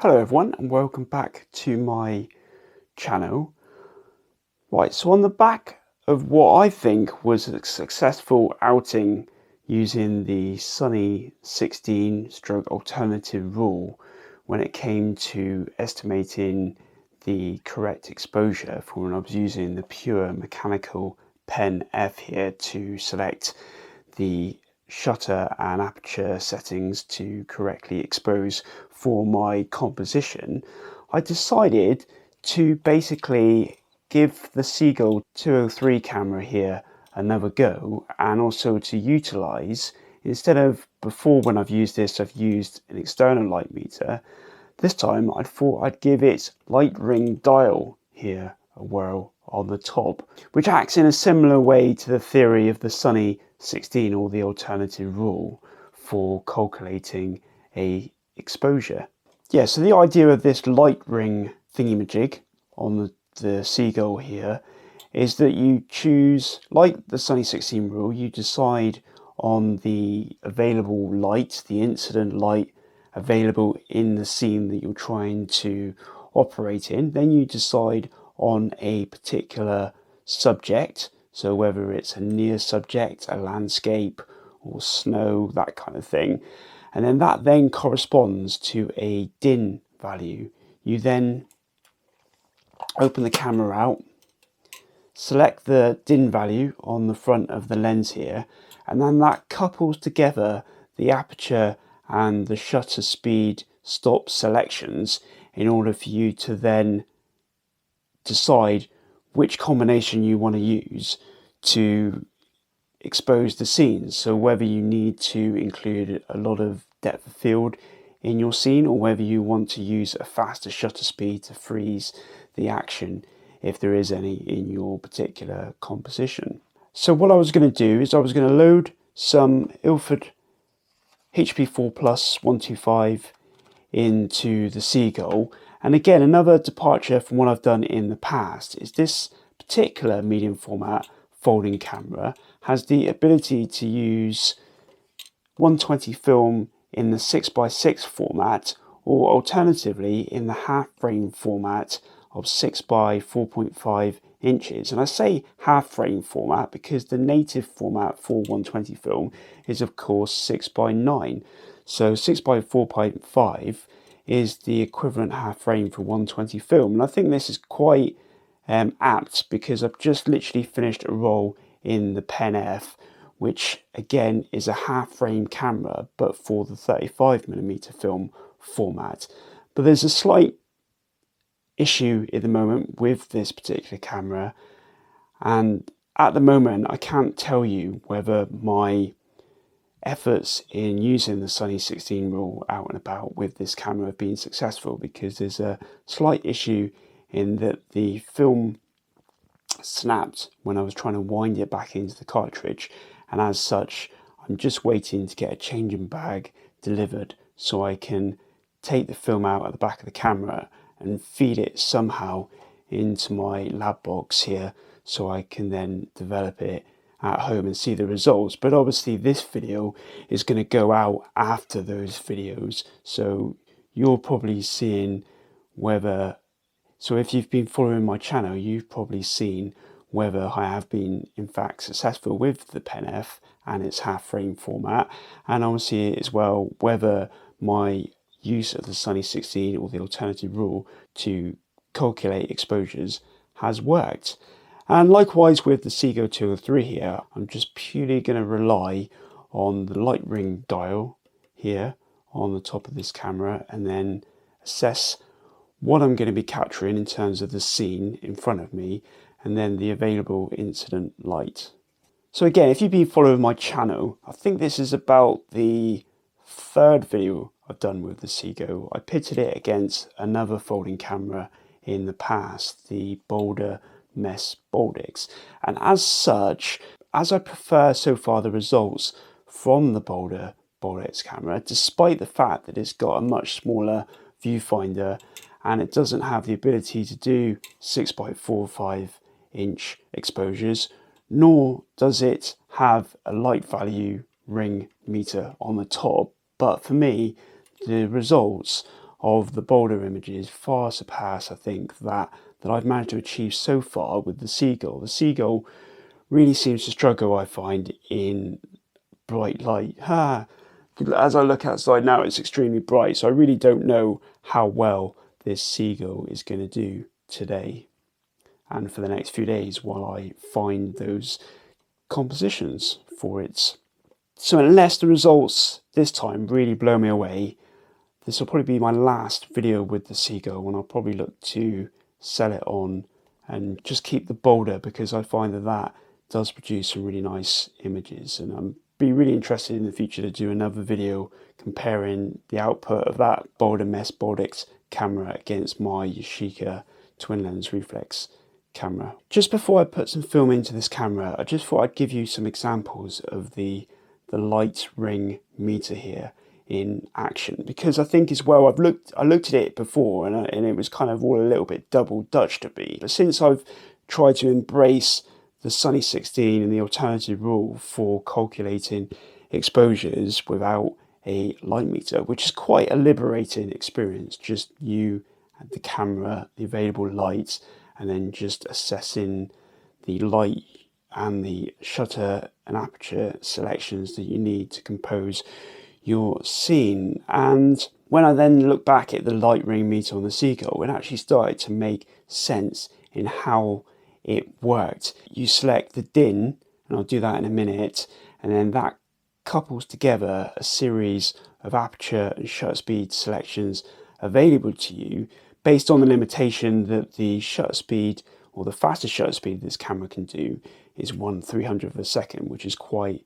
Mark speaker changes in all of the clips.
Speaker 1: Hello everyone and welcome back to my channel. Right, so on the back of what I think was a successful outing using the Sunny 16 stroke alternative rule when it came to estimating the correct exposure for when I was using the pure mechanical pen F here to select the shutter and aperture settings to correctly expose for my composition, I decided to basically give the Seagull 203 camera here another go, and also to utilize, instead of before when I've used this, I've used an external light meter. This time I thought I'd give it light ring dial here a whirl on the top, which acts in a similar way to the theory of the Sunny 16 or the alternative rule for calculating a exposure. Yeah, so the idea of this light ring thingamajig on the Seagull here is that you choose, like the Sunny 16 rule, you decide on the available light, the incident light available in the scene that you're trying to operate in. Then you decide on a particular subject, so whether it's a near subject, a landscape or snow, that kind of thing, and then that then corresponds to a din value. You then open the camera out, select the din value on the front of the lens here, and then that couples together the aperture and the shutter speed stop selections in order for you to then decide which combination you want to use to expose the scenes. So whether you need to include a lot of depth of field in your scene, or whether you want to use a faster shutter speed to freeze the action if there is any in your particular composition. So what I was going to do is I was going to load some Ilford FP4 Plus 125 into the Seagull. And again, another departure from what I've done in the past is this particular medium format folding camera has the ability to use 120 film in the 6x6 format, or alternatively in the half frame format of 6x4.5 inches. And I say half frame format because the native format for 120 film is of course 6x9. So 6x4.5 is the equivalent half frame for 120 film. And I think this is quite apt because I've just literally finished a roll in the Pen-F, which again is a half frame camera but for the 35mm film format. But there's a slight issue at the moment with this particular camera, and at the moment I can't tell you whether my efforts in using the Sunny 16 rule out and about with this camera have been successful, because there's a slight issue in that the film snapped when I was trying to wind it back into the cartridge, and as such I'm just waiting to get a changing bag delivered so I can take the film out at the back of the camera and feed it somehow into my lab box here so I can then develop it at home and see the results. But obviously this video is going to go out after those videos, so you're probably seeing whether, so if you've been following my channel, you've probably seen whether I have been in fact successful with the Pen-F and its half frame format, and obviously as well whether my use of the Sunny 16 or the alternative rule to calculate exposures has worked. And likewise with the Seagull 203 here, I'm just purely going to rely on the light ring dial here on the top of this camera, and then assess what I'm going to be capturing in terms of the scene in front of me, and then the available incident light. So again, if you've been following my channel, I think this is about the third video I've done with the Seagull. I pitted it against another folding camera in the past, the Boulder Mess Baltics, and as such, as I prefer so far the results from the Boulder Baltics camera, despite the fact that it's got a much smaller viewfinder and it doesn't have the ability to do 6x4.5 inch exposures, nor does it have a light value ring meter on the top. But for me, the results of the bolder images far surpass, I think, that I've managed to achieve so far with the Seagull. The Seagull really seems to struggle, I find, in bright light. As I look outside now, it's extremely bright, so I really don't know how well this Seagull is going to do today and for the next few days while I find those compositions for it. So unless the results this time really blow me away, this will probably be my last video with the Seagull, and I'll probably look to sell it on and just keep the bolder, because I find that does produce some really nice images, and I'm be really interested in the future to do another video comparing the output of that bolder Mesh Boldix camera against my Yashica twin lens reflex camera. Just before I put some film into this camera, I just thought I'd give you some examples of the light ring meter here in action, because I think as well I looked at it before and it was kind of all a little bit double Dutch to me, but since I've tried to embrace the Sunny 16 and the alternative rule for calculating exposures without a light meter, which is quite a liberating experience, just you and the camera, the available light, and then just assessing the light and the shutter and aperture selections that you need to compose your scene. And when I then look back at the light ring meter on the Seagull, it actually started to make sense in how it worked. You select the DIN, and I'll do that in a minute, and then that couples together a series of aperture and shutter speed selections available to you based on the limitation that the shutter speed, or the fastest shutter speed this camera can do, is 1/300th of a second, which is quite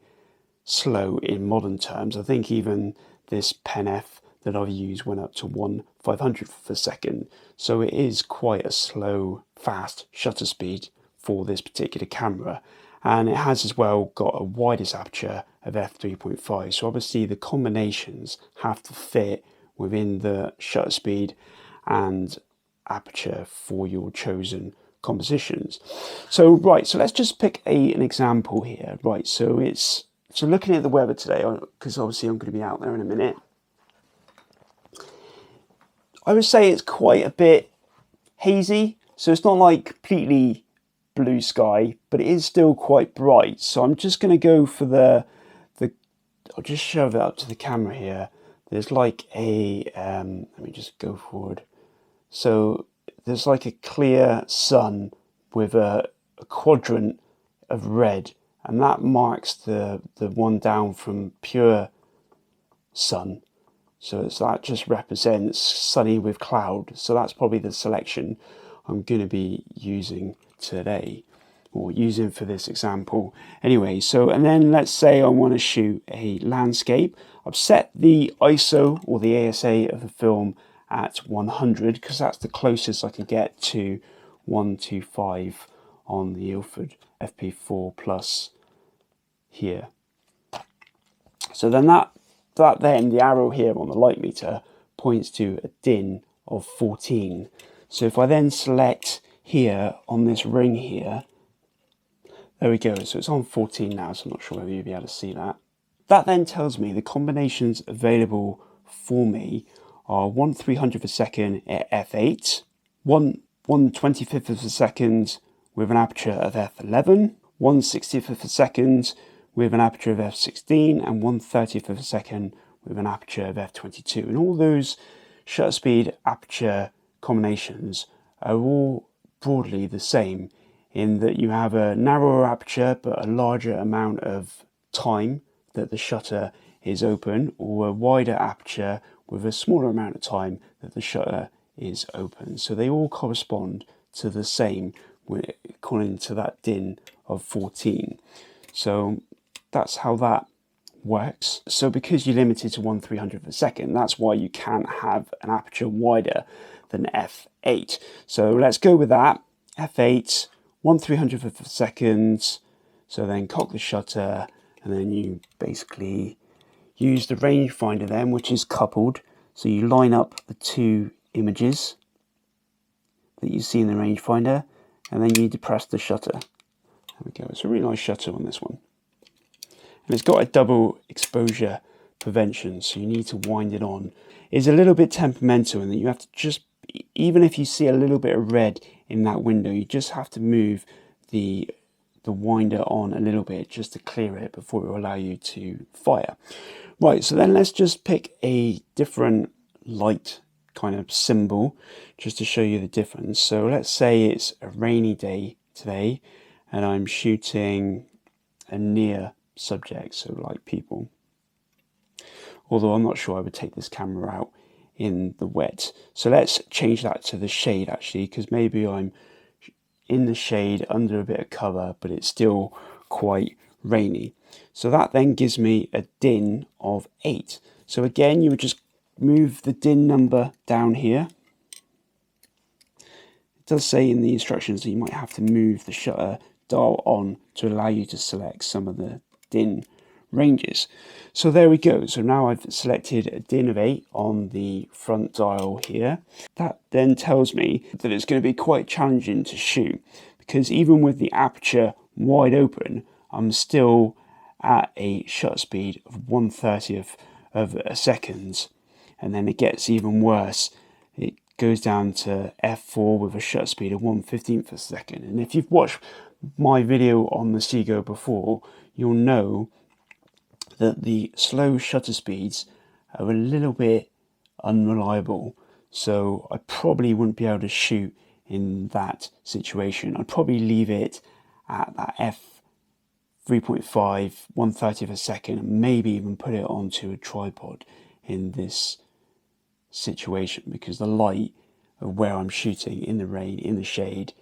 Speaker 1: slow in modern terms. I think even this Pen-F that I've used went up to 1/500th of a second. So it is quite a slow, fast shutter speed for this particular camera. And it has as well got a widest aperture of f3.5. So obviously the combinations have to fit within the shutter speed and aperture for your chosen compositions. So let's just pick an example here. So looking at the weather today, because obviously I'm going to be out there in a minute, I would say it's quite a bit hazy. So it's not like completely blue sky, but it is still quite bright. So I'm just going to go for I'll just shove it up to the camera here. There's like let me just go forward. So there's like a clear sun with a quadrant of red, and that marks the one down from pure sun. So that just represents sunny with cloud. So that's probably the selection I'm going to be using today, or using for this example. Anyway, and then let's say I want to shoot a landscape. I've set the ISO, or the ASA of the film, at 100, because that's the closest I can get to 125 on the Ilford FP4 Plus here. So then then the arrow here on the light meter points to a DIN of 14. So if I then select here on this ring here, there we go. So it's on 14 now, so I'm not sure whether you'll be able to see that. That then tells me the combinations available for me are 1/300th of a second at f8, 1/25th of a second with an aperture of f11, 1/60th of a second with an aperture of f16, and 1/30th of a second with an aperture of f22. And all those shutter speed aperture combinations are all broadly the same, in that you have a narrower aperture but a larger amount of time that the shutter is open, or a wider aperture with a smaller amount of time that the shutter is open. So they all correspond to the same, according to that DIN of 14. So that's how that works. So because you're limited to 1/300th of a second, that's why you can't have an aperture wider than f8. So let's go with that. f8, 1/300th of a second. So then cock the shutter, and then you basically use the rangefinder then, which is coupled. So you line up the two images that you see in the rangefinder, and then you depress the shutter. There we go. It's a really nice shutter on this one. And it's got a double exposure prevention, so you need to wind it on, is a little bit temperamental, and that you have to just, even if you see a little bit of red in that window, you just have to move the winder on a little bit just to clear it before it will allow you to fire. Right, so then let's just pick a different light kind of symbol just to show you the difference. So let's say it's a rainy day today and I'm shooting a near subject, so like people. Although I'm not sure I would take this camera out in the wet. So let's change that to the shade actually, because maybe I'm in the shade under a bit of cover, but it's still quite rainy. So that then gives me a din of 8. So again, you would just move the din number down here. It does say in the instructions that you might have to move the shutter dial on to allow you to select some of the din ranges. So there we go. So now I've selected a din of 8 on the front dial here. That then tells me that it's going to be quite challenging to shoot, because even with the aperture wide open, I'm still at a shutter speed of 1/30th of a second, and then it gets even worse. It goes down to f4 with a shutter speed of 1/15th of a second. And if you've watched my video on the Seagull before, you'll know that the slow shutter speeds are a little bit unreliable, so I probably wouldn't be able to shoot in that situation. I'd probably leave it at that f3.5, 1/30th of a second, and maybe even put it onto a tripod in this situation, because the light of where I'm shooting in the rain, in the shade,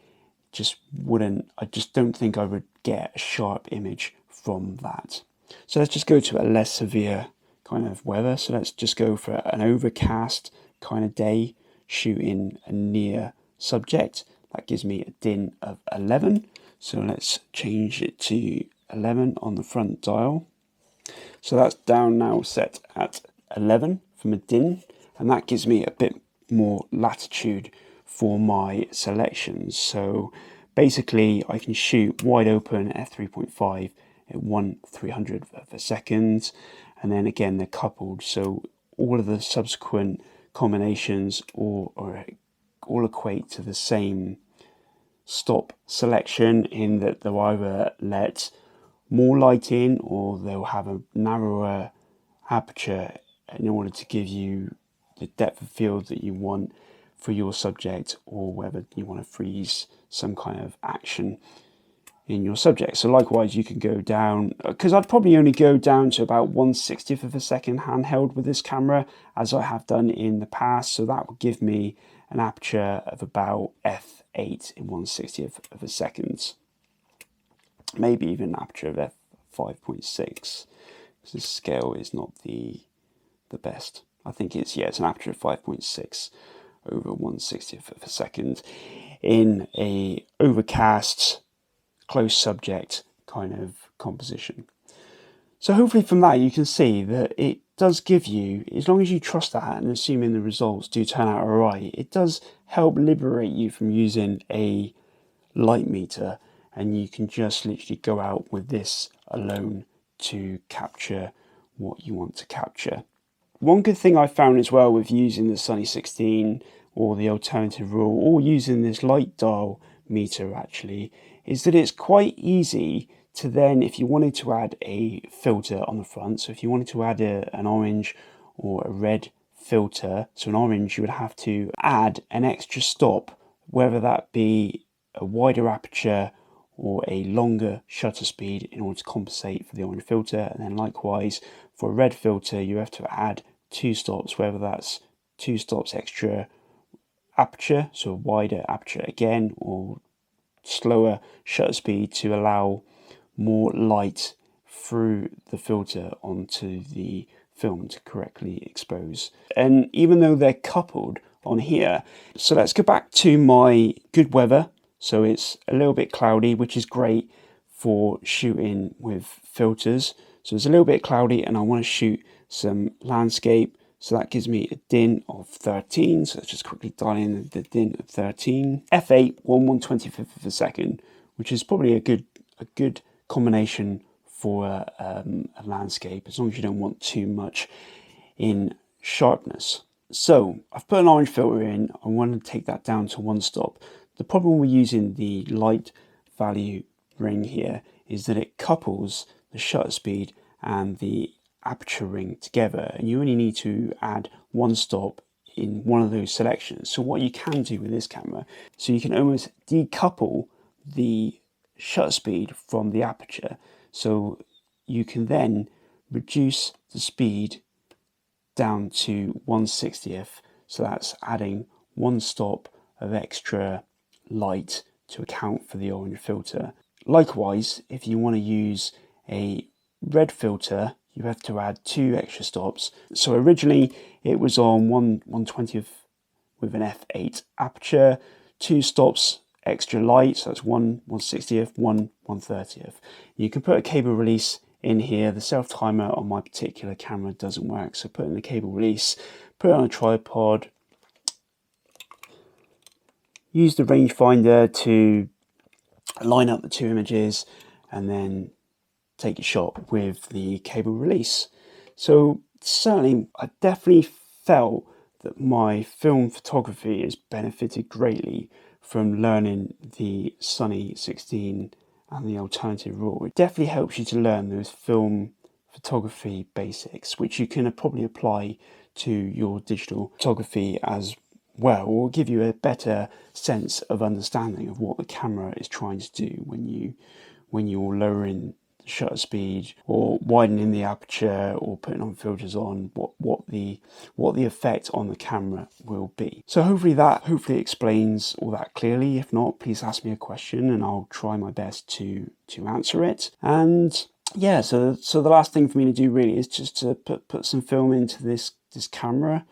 Speaker 1: I just don't think I would get a sharp image from that. So let's just go to a less severe kind of weather. So let's just go for an overcast kind of day, shooting a near subject. That gives me a din of 11. So let's change it to 11 on the front dial. So that's down now, set at 11 from a din, and that gives me a bit more latitude for my selections. So basically I can shoot wide open f3.5 at 1/300th of a second, and then again they're coupled, so all of the subsequent combinations all equate to the same stop selection, in that they'll either let more light in or they'll have a narrower aperture in order to give you the depth of field that you want for your subject, or whether you want to freeze some kind of action in your subject. So likewise, you can go down, because I'd probably only go down to about 1/60th of a second handheld with this camera, as I have done in the past. So that would give me an aperture of about f8 in 1/60th of a second. Maybe even an aperture of f5.6, because this scale is not the best. I think it's an aperture of 5.6 over 1/60th of a second in a overcast, close subject kind of composition. So hopefully from that you can see that it does give you, as long as you trust that and assuming the results do turn out alright, it does help liberate you from using a light meter, and you can just literally go out with this alone to capture what you want to capture. One good thing I found as well with using the Sunny 16 or the alternative rule, or using this light dial meter actually, is that it's quite easy to then, if you wanted to add a filter on the front, so if you wanted to add an orange or a red filter, so an orange, you would have to add an extra stop, whether that be a wider aperture or a longer shutter speed, in order to compensate for the orange filter. And then likewise for a red filter, you have to add 2 stops, whether that's 2 stops extra aperture, so a wider aperture again, or slower shutter speed to allow more light through the filter onto the film to correctly expose. And even though they're coupled on here, so let's go back to my good weather. So it's a little bit cloudy, which is great for shooting with filters. So it's a little bit cloudy and I want to shoot some landscape. So that gives me a din of 13. So let's just quickly dial in the din of 13. F8, 1/125th of a second, which is probably a good combination for a landscape, as long as you don't want too much in sharpness. So I've put an orange filter in. I want to take that down to 1 stop. The problem with using the light value ring here is that it couples the shutter speed and the aperture ring together, and you only need to add 1 stop in one of those selections. So what you can do with this camera, so you can almost decouple the shutter speed from the aperture, so you can then reduce the speed down to 1/60th, so that's adding 1 stop of extra light to account for the orange filter. Likewise, if you want to use a red filter, you have to add 2 extra stops. So originally it was on 1/20th with an f8 aperture, 2 stops extra light, so that's 1/60th, 1/30th. You can put a cable release in here. The self timer on my particular camera doesn't work, so put in the cable release, put it on a tripod, use the rangefinder to line up the 2 images, and then take a shot with the cable release. So certainly I definitely felt that my film photography has benefited greatly from learning the Sunny 16 and the alternative raw. It definitely helps you to learn those film photography basics, which you can probably apply to your digital photography as well, or give you a better sense of understanding of what the camera is trying to do when you're lowering the shutter speed or widening the aperture or putting on filters on, what the effect on the camera will be. So hopefully explains all that clearly. If not, please ask me a question and I'll try my best to answer it. And yeah, so the last thing for me to do really is just to put some film into this camera,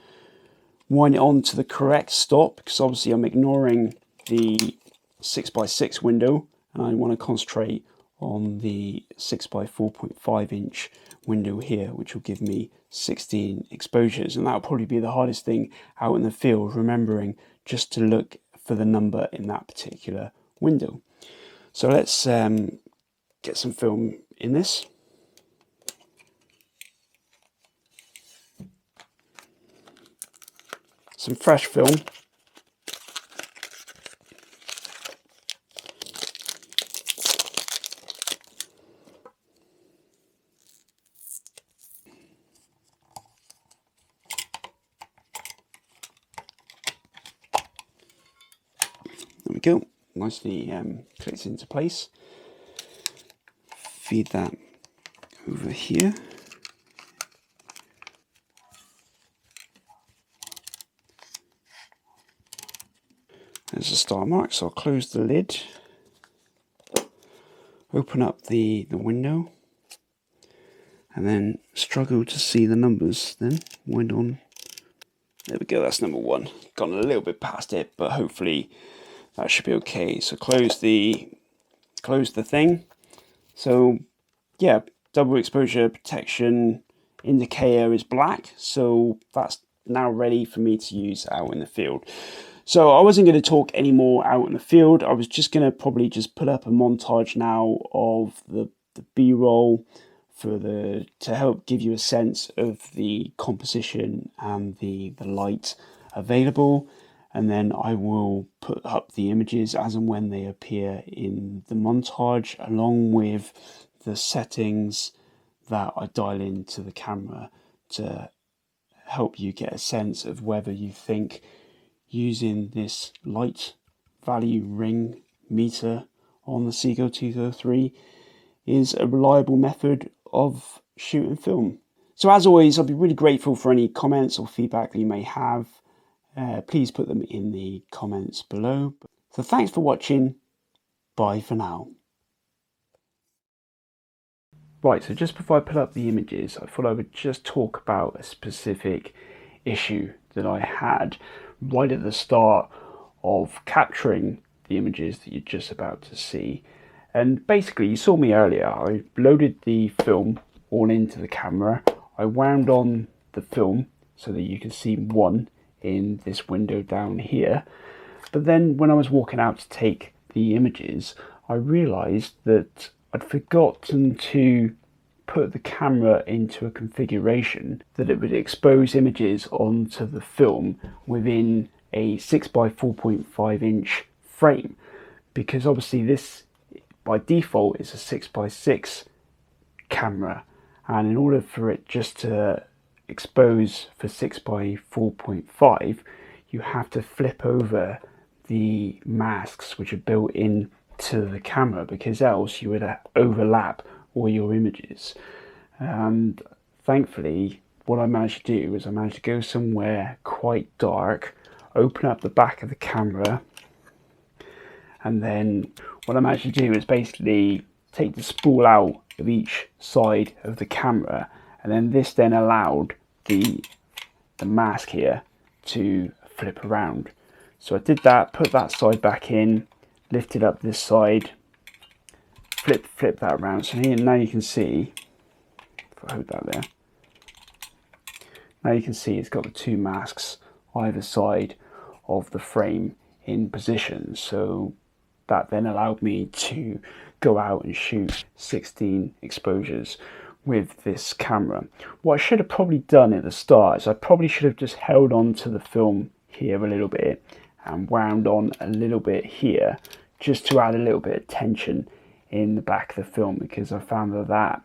Speaker 1: wind it on to the correct stop, because obviously I'm ignoring the 6x6 window and I want to concentrate on the 6x4.5 inch window here, which will give me 16 exposures, and that'll probably be the hardest thing out in the field, remembering just to look for the number in that particular window. So let's get some film in this. Some fresh film. There we go, nicely clicked into place. Feed that over here. There's a star mark, so I'll close the lid, open up the window, and then struggle to see the numbers. Then wind on. There we go, that's number 1. Gone a little bit past it, but hopefully that should be okay. So close the thing. So yeah, double exposure protection indicator is black, so that's now ready for me to use out in the field. So I wasn't going to talk any more out in the field. I was just going to probably just put up a montage now of the B-roll to help give you a sense of the composition and the light available, and then I will put up the images as and when they appear in the montage, along with the settings that I dial into the camera to help you get a sense of whether you think using this light value ring meter on the Seagull 203 is a reliable method of shooting film. So as always, I'll be really grateful for any comments or feedback that you may have. Please put them in the comments below. So thanks for watching. Bye for now. Right, so just before I put up the images, I thought I would just talk about a specific issue that I had right at the start of capturing the images that you're just about to see. And basically, you saw me earlier, I loaded the film all into the camera. I wound on the film so that you can see 1 in this window down here. But then when I was walking out to take the images, I realized that I'd forgotten to put the camera into a configuration that it would expose images onto the film within a 6 by 4.5 inch frame, because obviously this by default is a 6 by 6 camera, and in order for it just to expose for 6 by 4.5, you have to flip over the masks which are built in to the camera, because else you would overlap all your images. And thankfully what I managed to do is I managed to go somewhere quite dark, open up the back of the camera, and then what I managed to do is basically take the spool out of each side of the camera, and then this then allowed the mask here to flip around. So I did that, put that side back in, lifted up this side, flip that around. So here now you can see, if I hold that there, now you can see it's got the two masks either side of the frame in position. So that then allowed me to go out and shoot 16 exposures with this camera. What I should have probably done at the start is I probably should have just held on to the film here a little bit and wound on a little bit here, just to add a little bit of tension in the back of the film, because I found that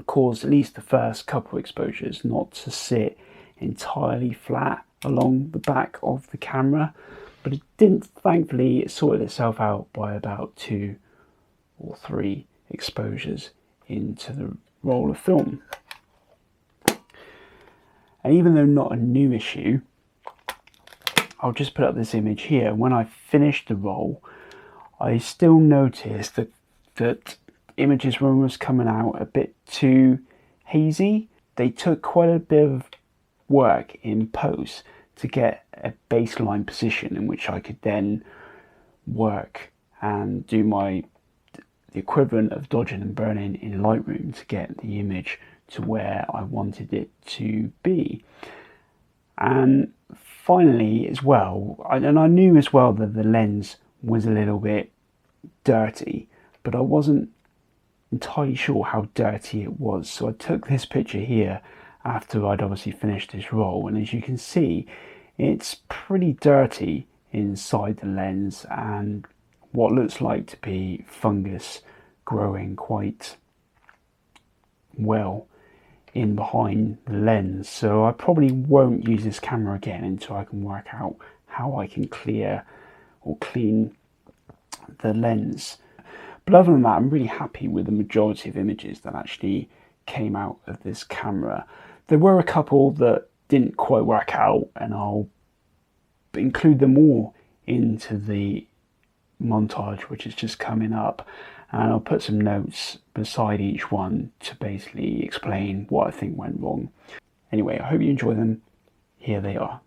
Speaker 1: caused at least the first couple exposures not to sit entirely flat along the back of the camera. But it didn't. Thankfully it sorted itself out by about 2 or 3 exposures into the roll of film. And even though not a new issue, I'll just put up this image here. When I finished the roll, I still noticed that images were almost coming out a bit too hazy. They took quite a bit of work in post to get a baseline position in which I could then work and do the equivalent of dodging and burning in Lightroom to get the image to where I wanted it to be. And finally as well, I knew as well that the lens was a little bit dirty, but I wasn't entirely sure how dirty it was. So I took this picture here after I'd obviously finished this roll, and as you can see, it's pretty dirty inside the lens and what looks like to be fungus growing quite well in behind the lens. So I probably won't use this camera again until I can work out how I can clear or clean the lens. But other than that, I'm really happy with the majority of images that actually came out of this camera. There were a couple that didn't quite work out, and I'll include them all into the montage which is just coming up, and I'll put some notes beside each one to basically explain what I think went wrong. Anyway, I hope you enjoy them. Here they are.